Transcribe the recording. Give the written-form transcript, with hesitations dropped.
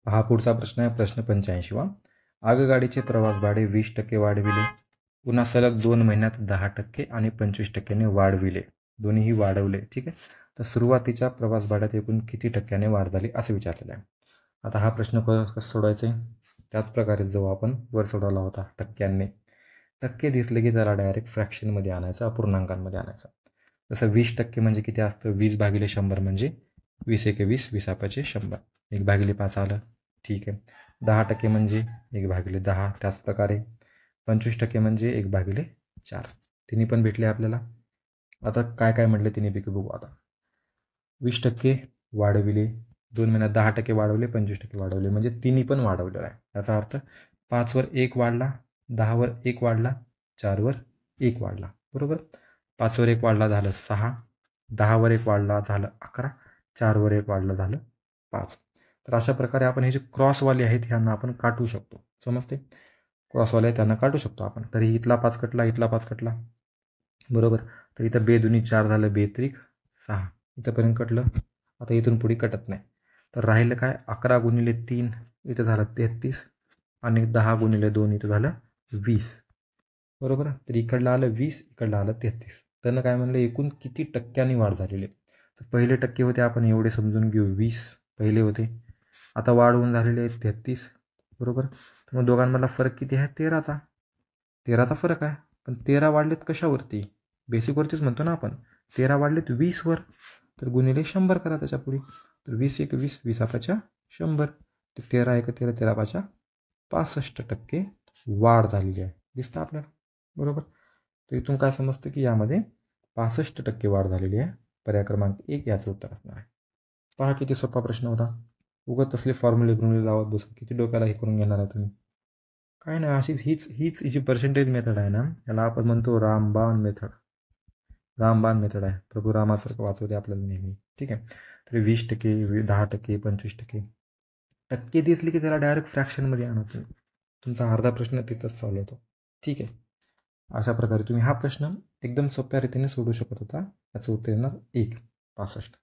हा पुढचा प्रश्न आहे, प्रश्न 85वा. आगगाडीचे प्रवास भाडे 20% वाढविले. पुन्हा सलग 2 महिन्यात 10% आणि 25% वाढविले. दोन्हीही वाढवले. ठीक आहे. तर सुरुवातीच्या प्रवास भाड्यात एकूण किती टक्क्याने वाढ झाली असं विचारलेलं आहे. आता हा प्रश्न कसं सोडवायचा आहे? त्याच प्रकारे जो आपण वर सोडवला होता टक्क्यांनी. टक्के दिसले की त्याला डायरेक्ट फ्रॅक्शनमध्ये आणायचं, अपूर्णांकांमध्ये आणायचं. जसं 20% म्हणजे किती असतं? 20/100 म्हणजे 20 एके 20, 20 100. 1/5 आलं. ठीक आहे. 10% म्हणजे 1/10. त्याचप्रकारे 25% म्हणजे 1/4. तिन्ही पण भेटले आपल्याला. आता काय काय म्हटले तिन्हीपैकी बघू आता. 20% वाढविले, 2 महिन्यात 10% वाढवले, 25% वाढवले, म्हणजे तिन्ही पण वाढवलेलं आहे. याचा अर्थ 5वर 1 वाढला, 10वर 1 वाढला, 4वर 1 वाढला. बरोबर. 5वर 1 वाढला झालं 6, 10वर 1 वाढला झालं 11, 4वर 1 वाढलं झालं 5. तर अशा प्रकारे आपण हे जे क्रॉसवाले आहेत ह्यांना आपण काटू शकतो. समजते? क्रॉसवाले आहेत त्यांना काटू शकतो आपण. तरी इथला 5 कटला, इथला 5 कटला. बरोबर. तर इथं 2 दुनी 4 झालं, 2 त्रिक 6. इथंपर्यंत कटलं. आता इथून पुढे कटत नाही. तर राहिलं काय? 11 गुणिले 3 इथं झालं 33 आणि 10 गुणिले 2 इथं झालं 20. बरोबर. तर इकडलं आलं 20, इकडलं आलं 33. त्यानं काय म्हणलं, एकूण किती टक्क्यांनी वाढ झालेली आहे. तर पहिले टक्के होते, आपण एवढे समजून घेऊ, 20 पहिले होते. आता वाढवून झालेले आहेत 33. बरोबर. तर मग दोघांमधला फरक किती आहे? 13चा. 13चा फरक आहे. पण 13 वाढलेत कशावरती? बेसिकवरतीच म्हणतो ना आपण. 13 वाढलेत 20वर. तर गुणिले 100 करा त्याच्या पुढे. तर 20 एक 20, 20 100. तर 13 एक 13, 13 65% वाढ झालेली आहे. दिसतं आपल्याला. बरोबर. तर इथून काय समजतं की यामध्ये 65% वाढ झालेली आहे. पर्याय क्रमांक 1 याचं उत्तर असणार आहे. पहा किती सोपा प्रश्न होता. उगाच तसले फॉर्म्युले बिर्म्युले लावत बसून किती डोक्याला हे करून घेणार आहे तुम्ही. काय नाही, अशीच हीच जी पर्सेंटेज मेथड आहे ना, याला आपण म्हणतो रामबाण मेथड. रामबाण मेथड आहे. प्रभू रामासारखं वाचवते आपल्याला नेहमी. ठीक आहे. तर 20%, 10%, 25%. टक्के दिसले की त्याला डायरेक्ट फ्रॅक्शनमध्ये आणा तुम्ही. तुमचा अर्धा प्रश्न तिथंच सॉल्व्ह होतो. ठीक आहे. अशा प्रकारे तुम्ही हा प्रश्न एकदम सोप्या रीतीने सोडू शकत होता. याचं उत्तर येणार 1, 65.